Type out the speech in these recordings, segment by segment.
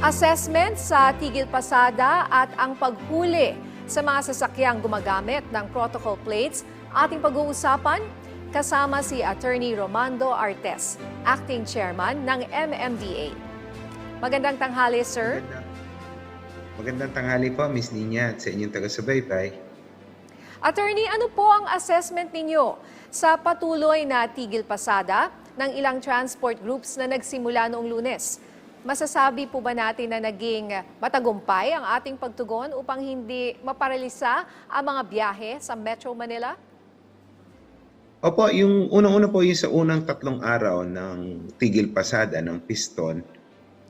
Assessment sa tigil pasada at ang paghuli sa mga sasakyang gumagamit ng protocol plates, ating pag-uusapan kasama si Attorney Romando Artes, Acting Chairman ng MMDA. Magandang tanghali, sir. Magandang tanghali po, Miss Nina, at sa inyong taga-subaybay. Attorney, ano po ang assessment ninyo sa patuloy na tigil pasada ng ilang transport groups na nagsimula noong Lunes? Masasabi po ba natin na naging matagumpay ang ating pagtugon upang hindi maparalisa ang mga biyahe sa Metro Manila? Opo, yung unang-una po yung sa unang 3 araw ng tigil pasada ng piston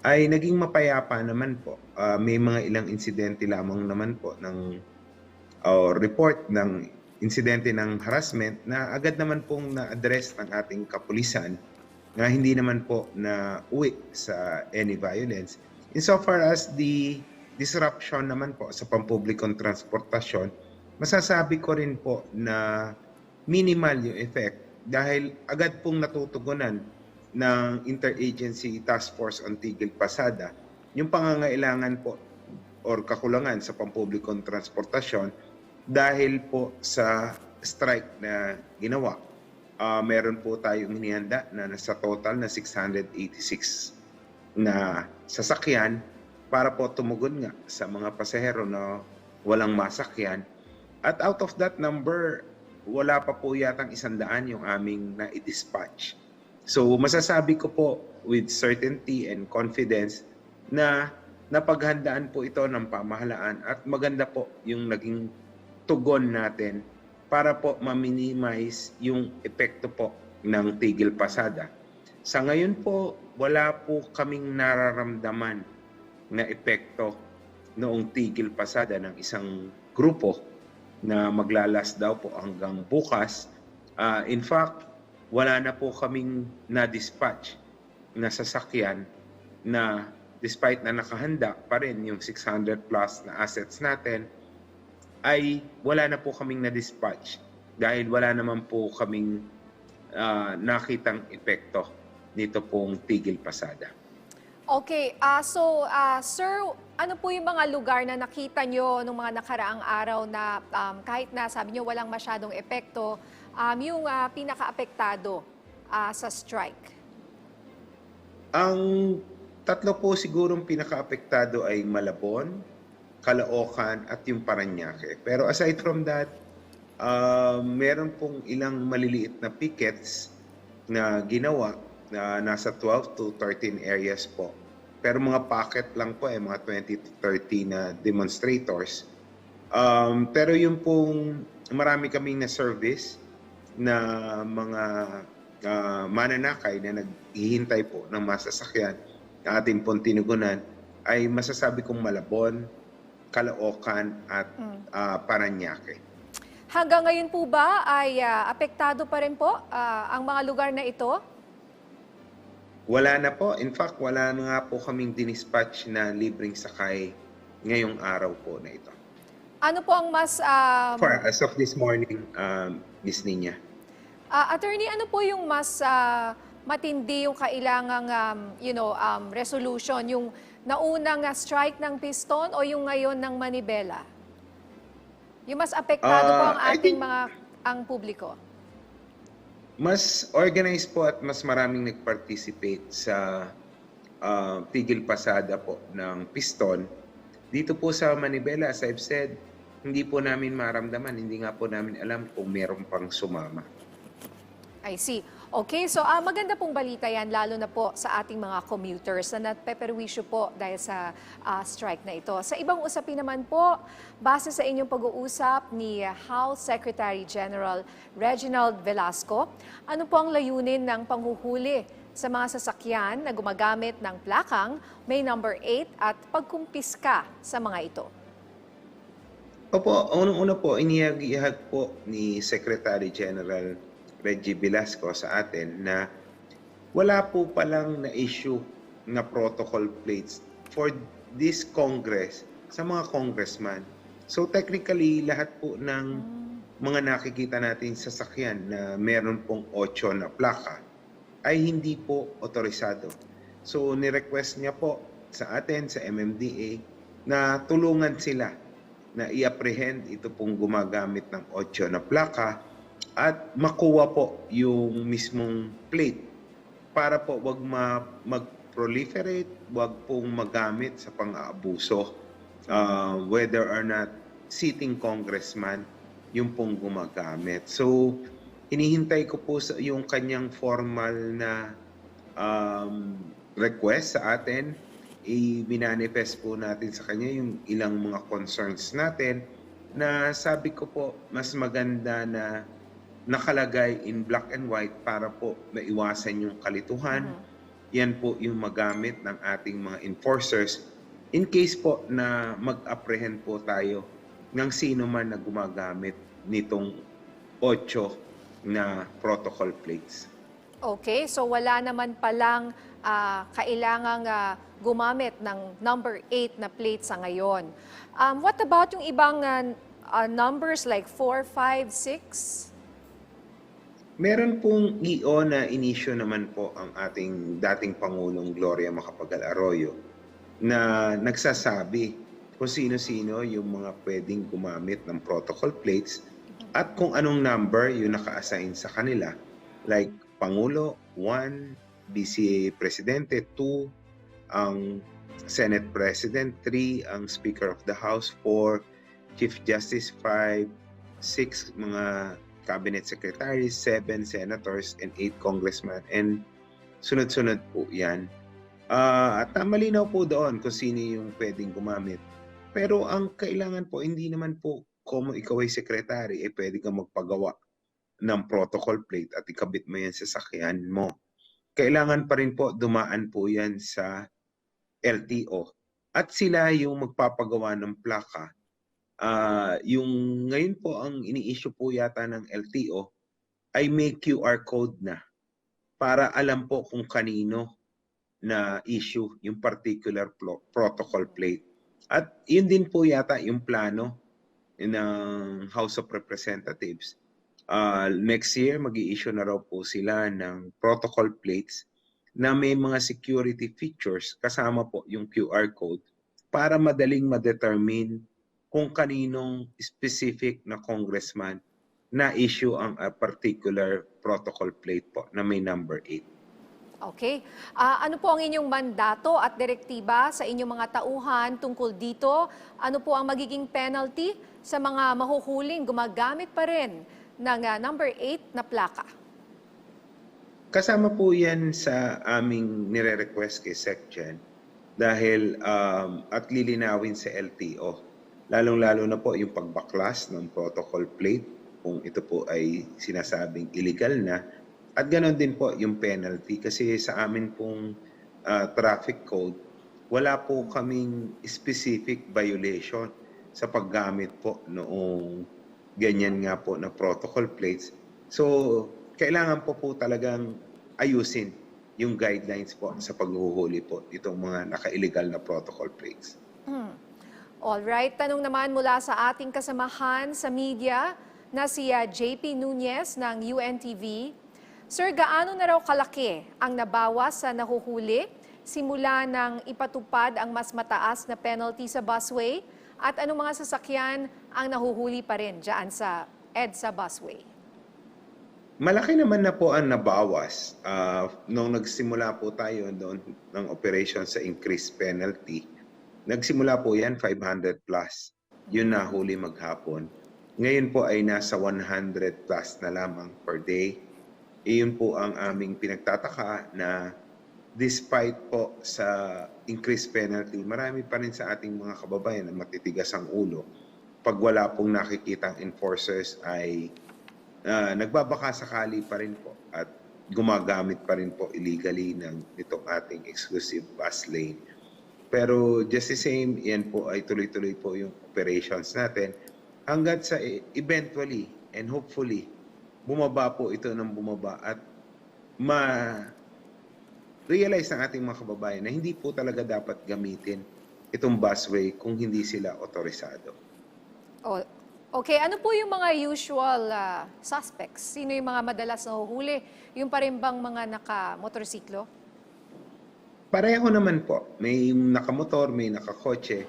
ay naging mapayapa naman po. May mga ilang insidente lamang naman po ng report ng insidente ng harassment na agad naman pong na-address ng ating kapulisan na hindi naman po na uwi sa any violence. Insofar as the disruption naman po sa pampublikong transportasyon, masasabi ko rin po na minimal yung effect dahil agad pong natutugunan ng Interagency Task Force on Tigil Pasada yung pangangailangan po or kakulangan sa pampublikong transportasyon dahil po sa strike na ginawa. Meron po tayong inihanda na nasa total na 686 na sasakyan para po tumugon nga sa mga pasahero na walang masakyan. At out of that number, wala pa po yatang 100 yung aming na-dispatch. So masasabi ko po with certainty and confidence na napaghandaan po ito ng pamahalaan at maganda po yung naging tugon natin para po ma-minimize yung epekto po ng tigil pasada. Sa ngayon po, wala po kaming nararamdaman na epekto noong tigil pasada ng isang grupo na maglalas daw po hanggang bukas. In fact, wala na po kaming na-dispatch na sasakyan na despite na nakahanda pa rin yung 600 plus na assets natin, ay wala na po kaming na-dispatch dahil wala naman po kaming nakitang epekto nito pong tigil pasada. Okay, sir, ano po yung mga lugar na nakita nyo nung mga nakaraang araw na kahit na sabi nyo walang masyadong epekto, yung pinaka-apektado sa strike? Ang tatlo po sigurong pinaka-apektado ay Malabon, Caloocan at yung Parañaque. Pero aside from that, meron pong ilang maliliit na pickets na ginawa na nasa 12 to 13 areas po. Pero mga pocket lang po mga 20 to 30 na demonstrators. Pero yung pong marami kaming na service na mga mananakay na naghihintay po ng masasakyan na ating pong tinugunan ay masasabi kong Malabon, Caloocan at Parañaque. Hanggang ngayon po ba ay apektado pa rin po ang mga lugar na ito? Wala na po. In fact, wala na nga po kaming dinispatch na libreng sakay ngayong araw po na ito. Ano po ang mas... As of this morning, Miss Nina. Attorney, ano po yung mas matindi yung kailangang resolution? Yung naunang strike ng piston o yung ngayon ng manibela? Yung mas apektado po ang ating ang publiko? Mas organized po at mas maraming nag-participate sa tigil pasada po ng piston. Dito po sa Manibela, as I've said, hindi po namin maramdaman, hindi nga po namin alam kung meron pang sumama. I see. Okay, so maganda pong balita yan, lalo na po sa ating mga commuters na napeperwisyo po dahil sa strike na ito. Sa ibang usapin naman po, base sa inyong pag-uusap ni House Secretary General Reginald Velasco, ano po ang layunin ng panghuhuli sa mga sasakyan na gumagamit ng plakang may number 8 at pagkumpiska sa mga ito? Opo, unang-una po, inihag po ni Secretary General Reggie Velasco sa atin na wala po palang na-issue na protocol plates for this Congress sa mga congressman. So technically, lahat po ng mga nakikita natin sa sasakyan na meron pong 8 na plaka ay hindi po otorisado. So nirequest niya po sa atin, sa MMDA, na tulungan sila na i-apprehend ito pong gumagamit ng 8 na plaka at makuha po yung mismong plate para po wag mag-proliferate, wag pong magamit sa pang-aabuso, whether or not sitting congressman yung pong gumagamit. So, hinihintay ko po yung kanyang formal na request sa atin. I-manifest po natin sa kanya yung ilang mga concerns natin na sabi ko po, mas maganda na nakalagay in black and white para po maiwasan yung kalituhan. Yan po yung magamit ng ating mga enforcers in case po na mag-apprehend po tayo ng sino man na gumagamit nitong 8 na protocol plates. Okay, so wala naman palang kailangang gumamit ng number 8 na plate sa ngayon. What about yung ibang numbers like 4, 5, 6? Meron pong EO na inisyo naman po ang ating dating Pangulong Gloria Macapagal Arroyo na nagsasabi kung sino-sino yung mga pwedeng gumamit ng protocol plates at kung anong number yung naka-assign sa kanila. Like Pangulo, 1, BCA Presidente, 2, ang Senate President, 3, ang Speaker of the House, 4, Chief Justice, 5, 6, mga Cabinet Secretaries, 7 Senators, and 8 Congressmen. And sunod-sunod po yan. At malinaw po doon kung sino yung pwedeng gumamit. Pero ang kailangan po, hindi naman po kung ikaw ay secretary, pwede kang magpagawa ng protocol plate at ikabit mo yan sa sakyan mo. Kailangan pa rin po dumaan po yan sa LTO. At sila yung magpapagawa ng plaka. Yung ngayon po ang ini-issue po yata ng LTO ay may QR code na para alam po kung kanino na issue yung particular protocol plate. At yun din po yata yung plano ng House of Representatives. Next year, mag-i-issue na raw po sila ng protocol plates na may mga security features kasama po yung QR code para madaling ma-determine kung kaninong specific na congressman na issue ang particular protocol plate po na may number 8. Okay. Ano po ang inyong mandato at direktiba sa inyong mga tauhan tungkol dito? Ano po ang magiging penalty sa mga mahuhuling gumagamit pa rin ng number 8 na plaka? Kasama po yan sa aming nire-request kay SecGen dahil at lilinawin sa LTO. Lalong-lalo na po yung pagbaklas ng protocol plate kung ito po ay sinasabing illegal na. At ganoon din po yung penalty kasi sa amin pong traffic code, wala po kaming specific violation sa paggamit po noong ganyan nga po na protocol plates. So, kailangan po talagang ayusin yung guidelines po sa paghuhuli po itong mga naka-illegal na protocol plates. Alright, tanong naman mula sa ating kasamahan sa media na si JP Nunez ng UNTV. Sir, gaano na raw kalaki ang nabawas sa nahuhuli simula nang ipatupad ang mas mataas na penalty sa busway? At anong mga sasakyan ang nahuhuli pa rin dyan sa EDSA busway? Malaki naman na po ang nabawas nung nagsimula po tayo doon ng operation sa increased penalty. Nagsimula po yan 500 plus, yun nahuli maghapon. Ngayon po ay nasa 100 plus na lamang per day. Iyon po ang aming pinagtataka na despite po sa increased penalty, marami pa rin sa ating mga kababayan na matitigas ang ulo. Pag wala pong nakikitang enforcers ay nagbabaka sakali pa rin po at gumagamit pa rin po illegally ng itong ating exclusive bus lane. Pero just the same, yan po ay tuloy-tuloy po yung operations natin hanggat sa eventually and hopefully bumaba po ito ng bumaba at ma-realize ng ating mga kababayan na hindi po talaga dapat gamitin itong busway kung hindi sila otorisado. Okay, ano po yung mga usual suspects? Sino yung mga madalas nahuhuli? Yung pa rin bang mga naka-motorsiklo? Pareho naman po. May nakamotor, may nakakotse,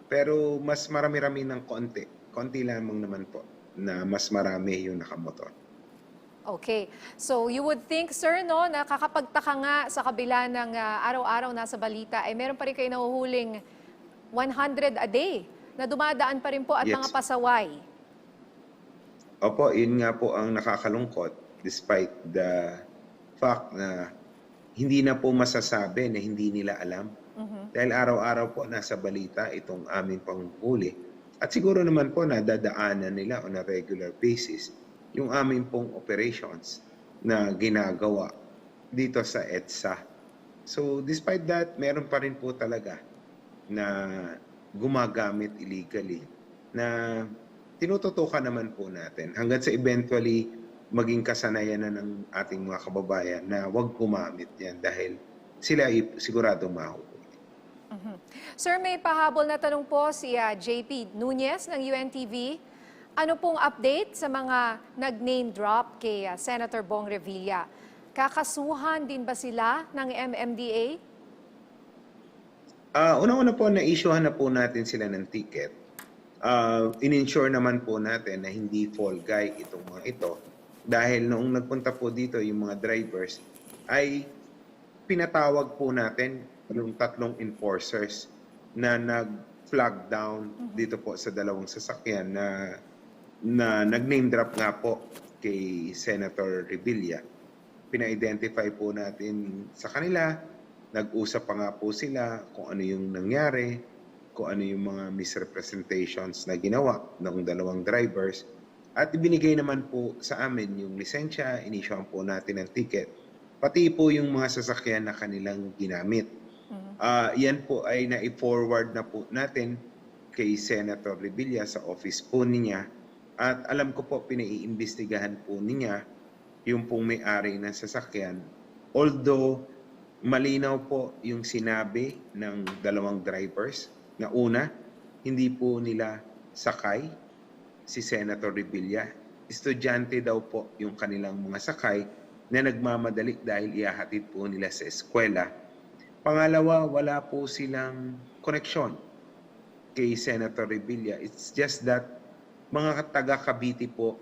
pero mas marami-rami ng konti. Konti lamang naman po na mas marami yung nakamotor. Okay. So you would think, sir, no, nakakapagtaka nga sa kabila ng araw-araw nasa balita, ay meron pa rin kayo nahuhuling 100 a day na dumadaan pa rin po at mga Yes. pasaway. Opo, yun nga po ang nakakalungkot despite the fact na hindi na po masasabi na hindi nila alam. Dahil araw-araw po nasa balita itong aming panghuli. At siguro naman po nadadaanan nila on a regular basis yung aming pong operations na ginagawa dito sa EDSA. So despite that, meron pa rin po talaga na gumagamit illegally na tinututukan naman po natin hanggang sa eventually maging kasanayan na ng ating mga kababayan na wag gumamit yan dahil sila ay siguradong mahuhuli. Sir, may pahabol na tanong po si JP Nunez ng UNTV. Ano pong update sa mga nag-name drop kay Senator Bong Revilla? Kakasuhan din ba sila ng MMDA? Una-una po, na-issuehan na po natin sila ng ticket. In-ensure naman po natin na hindi fall guy itong mga ito. Dahil noong nagpunta po dito yung mga drivers, ay pinatawag po natin yung 3 enforcers na nag-flag down dito po sa 2 sasakyan na nag-name drop nga po kay Senator Revilla. Pina-identify po natin sa kanila, nag-usap pa nga po sila kung ano yung nangyari, kung ano yung mga misrepresentations na ginawa ng 2 drivers. At ibinigay naman po sa amin yung lisensya, inisyuhan po natin ng ticket, pati po yung mga sasakyan na kanilang ginamit. Yan po ay na-forward na po natin kay Senator Revilla sa office po niya. At alam ko po, pinaiimbestigahan po niya yung pong may-ari ng sasakyan. Although, malinaw po yung sinabi ng 2 drivers na una, hindi po nila sakay si Senator Revilla. Estudyante daw po yung kanilang mga sakay na nagmamadali dahil ihahatid po nila sa eskwela. Pangalawa, wala po silang koneksyon kay Senator Revilla. It's just that mga taga Cavite po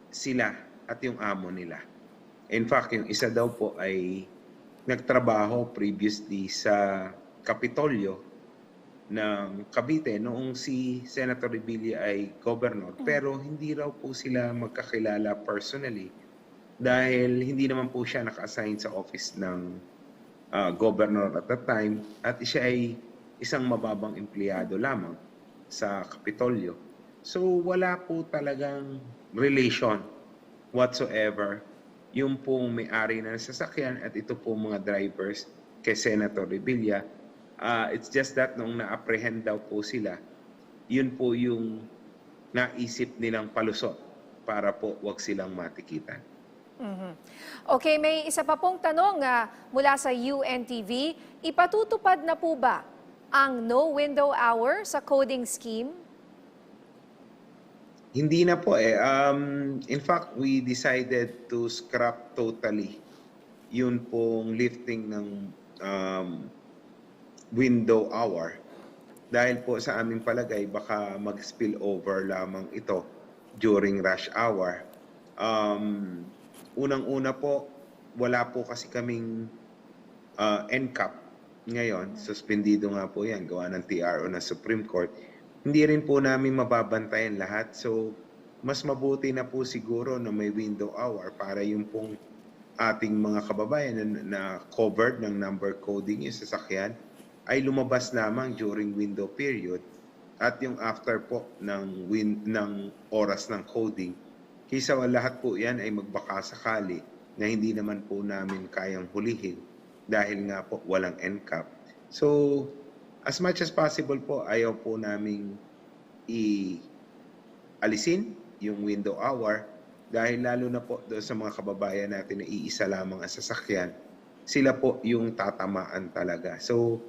sila at yung amo nila. In fact, yung isa daw po ay nagtrabaho previously sa Kapitolyo ng Cavite noong si Senator Revilla ay governor. Pero hindi raw po sila magkakilala personally dahil hindi naman po siya naka-assign sa office ng governor at that time at siya ay isang mababang empleyado lamang sa Kapitolyo. So wala po talagang relation whatsoever yung pong may-ari ng sasakyan at ito po mga drivers kay Senator Revilla. It's just that nung na-apprehend daw po sila, yun po yung naisip nilang palusot para po wag silang matikitan. Okay, may isa pa pong tanong mula sa UNTV. Ipatutupad na po ba ang no window hour sa coding scheme? Hindi na po eh. In fact, we decided to scrap totally yun pong lifting ng window hour. Dahil po sa aming palagay, baka mag-spill over lamang ito during rush hour. Unang-una po, wala po kasi kaming NCAP ngayon. Suspendido nga po yan, gawa ng TRO na Supreme Court. Hindi rin po namin mababantayan lahat. So, mas mabuti na po siguro na may window hour para yung pong ating mga kababayan na covered ng number coding yung sasakyan ay lumabas lamang during window period at yung after po ng oras ng coding. Kaysa lahat po yan ay magbaka sakali na hindi naman po namin kayang hulihin dahil nga po walang NCAP. So, as much as possible po, ayaw po naming alisin yung window hour dahil lalo na po doon sa mga kababayan natin na iisa lamang ang sasakyan, sila po yung tatamaan talaga. So,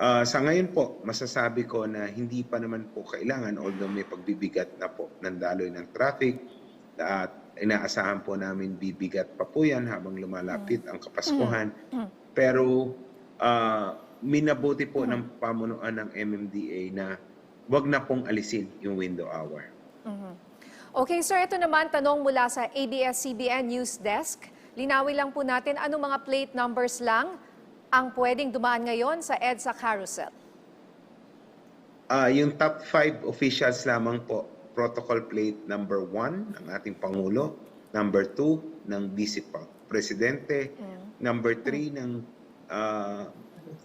sa ngayon po, masasabi ko na hindi pa naman po kailangan, although may pagbibigat na po ng daloy ng traffic, at inaasahan po namin bibigat pa po yan habang lumalapit ang Kapaskuhan. Pero minabuti po ng pamunuan ng MMDA na wag na pong alisin yung window hour. Okay, sir, ito naman tanong mula sa ABS-CBN News Desk. Linawin lang po natin anong mga plate numbers lang ang pwedeng dumaan ngayon sa EDSA Carousel. Yung top 5 officials lamang po, protocol plate number 1 ng ating Pangulo, number 2 ng Vice Presidente, number 3 ng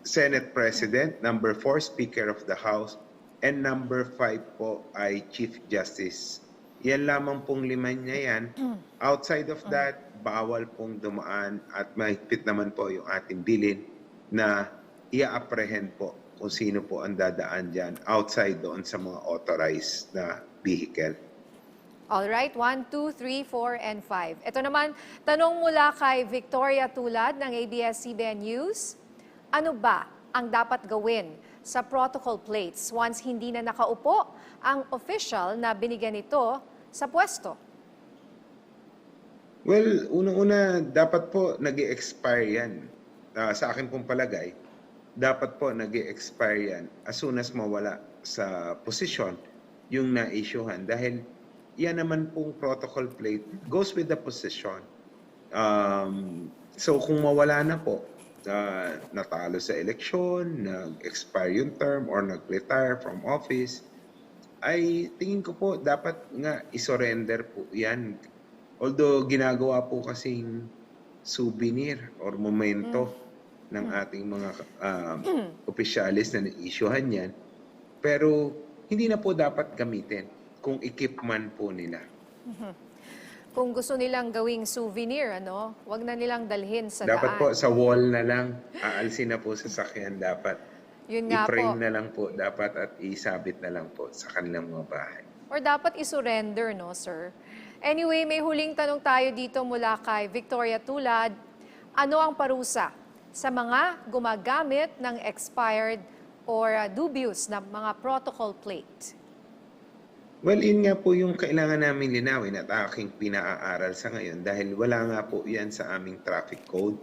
Senate President, number 4 Speaker of the House, and number 5 po ay Chief Justice. Yan lamang pong liman niya yan. Outside of that, bawal pong dumaan at mahigpit naman po yung ating bilin na i-apprehend po kung sino po ang dadaan dyan outside doon sa mga authorized na vehicle. All right, 1, 2, 3, 4, and 5. Ito naman, tanong mula kay Victoria Tulad ng ABS-CBN News. Ano ba ang dapat gawin sa protocol plates once hindi na nakaupo ang official na binigyan ito sa pwesto? Well, unang-una, dapat po nag-i-expire yan. Sa akin pong palagay, dapat po nag-i-expire yan as soon as mawala sa posisyon yung na-issuehan. Dahil yan naman pong protocol plate goes with the position. So kung mawala na po, natalo sa eleksyon, nag-expire yung term or nag-retire from office, ay tingin ko po dapat nga isurrender po yan. Although ginagawa po kasing souvenir or momento ng ating mga opisyalis na na-issuehan yan, pero hindi na po dapat gamitin kung ikip man po nila. Kung gusto nilang gawing souvenir, ano, wag na nilang dalhin sa Dapat daan. po sa wall na lang, aalsin na po sa sakyan dapat. Yun nga po. I-frame na lang po dapat at isabit na lang po sa kanilang mga bahay. Or dapat isurrender, no, sir? Anyway, may huling tanong tayo dito mula kay Victoria Tulad. Ano ang parusa sa mga gumagamit ng expired or dubious na mga protocol plate? Well, yun nga po yung kailangan namin linawin at aking pinaaral sa ngayon dahil wala nga po yan sa aming traffic code,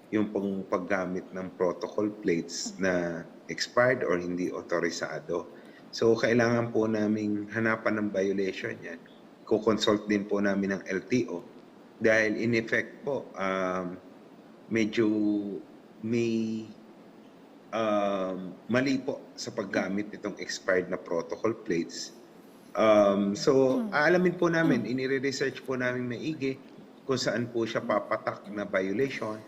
yung pong paggamit ng protocol plates na expired or hindi otorisado. So, kailangan po naming hanapan ng violation yan. Ko-consult din po namin ng LTO dahil in effect po, medyo may mali po sa paggamit nitong expired na protocol plates. Aalamin po namin, inire-research po namin maigi kung saan po siya papatak na violation.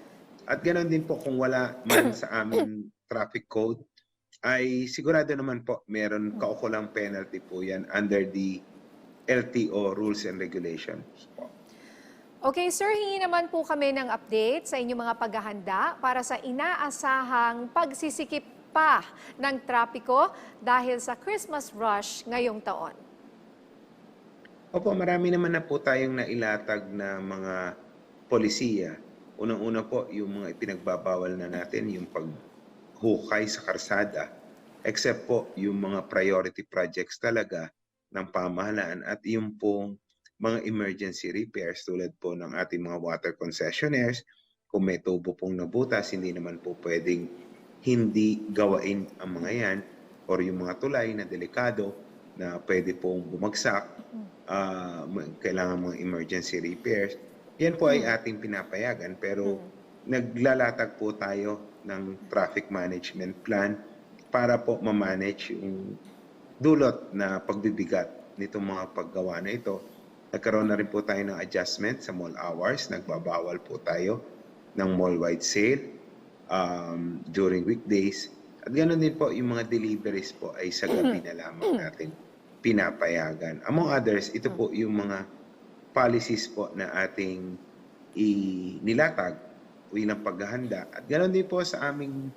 At ganoon din po kung wala man sa aming traffic code, ay sigurado naman po meron kaukulang penalty po yan under the LTO rules and regulations po. Okay, sir, hingi naman po kami ng update sa inyong mga paghahanda para sa inaasahang pagsisikip pa ng trapiko dahil sa Christmas rush ngayong taon. Opo, marami naman na po tayong nailatag na mga polisiya. Unang-una po, yung mga ipinagbabawal na natin, yung paghukay sa karsada, except po yung mga priority projects talaga ng pamahalaan at yung pong mga emergency repairs tulad po ng ating mga water concessionaires. Kung may tubo pong nabutas, hindi naman po pwedeng hindi gawain ang mga yan or yung mga tulay na delikado na pwede pong bumagsak, kailangan mga emergency repairs. Yan po ay ating pinapayagan pero naglalatag po tayo ng traffic management plan para po ma-manage yung dulot na pagbibigat nitong mga paggawa na ito. Nagkaroon na rin po tayo ng adjustment sa mall hours. Nagbabawal po tayo ng mall-wide sale during weekdays. At ganoon din po yung mga deliveries po ay sa gabi na lamang natin pinapayagan. Among others, ito po yung mga policies po na ating inilatag bilang paghahanda. At ganoon din po sa aming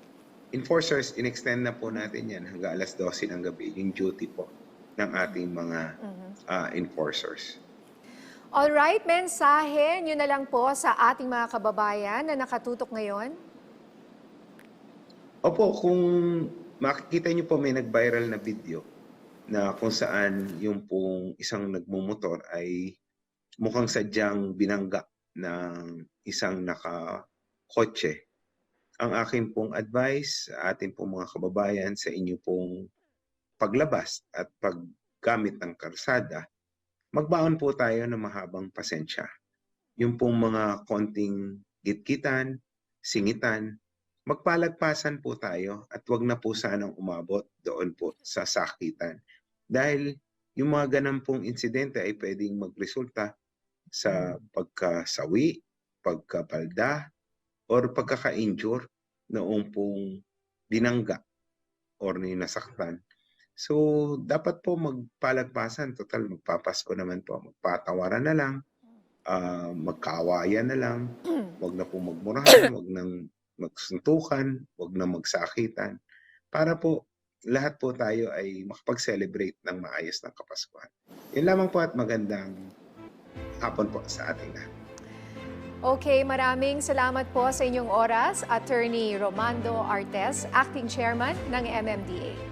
enforcers, in-extend na po natin yan hanggang alas 12 ng gabi, yung duty po ng ating mga enforcers. Alright, mensahe nyo na lang po sa ating mga kababayan na nakatutok ngayon. Opo, kung makikita nyo po may nag-viral na video na kung saan yung pong isang nagmumotor ay mukhang sadyang binangga ng isang nakakotse. ang akin pong advice sa ating pong mga kababayan sa inyo pong paglabas at paggamit ng kalsada, magbaon po tayo ng mahabang pasensya. Yung pong mga konting gitgitan, singitan, magpalagpasan po tayo at wag na po sanang umabot doon po sa sakitan. Dahil yung mga ganun pong insidente ay pwedeng magresulta sa pagkasawi, pagkapalda, or pagkaka-injure noong pong binangga or nasaktan. So, dapat po magpalagpasan. Total, magpapasko naman po. Magpatawaran na lang, magkaawayan na lang, wag na po magmurahan, wag nang magsuntukan, wag na magsakitan. Para po, lahat po tayo ay makapag-celebrate ng maayos ng Kapaskuhan. Yun lamang po at magandang hapon po sa ating lahat. Okay, maraming salamat po sa inyong oras, Attorney Romando Artes, Acting Chairman ng MMDA.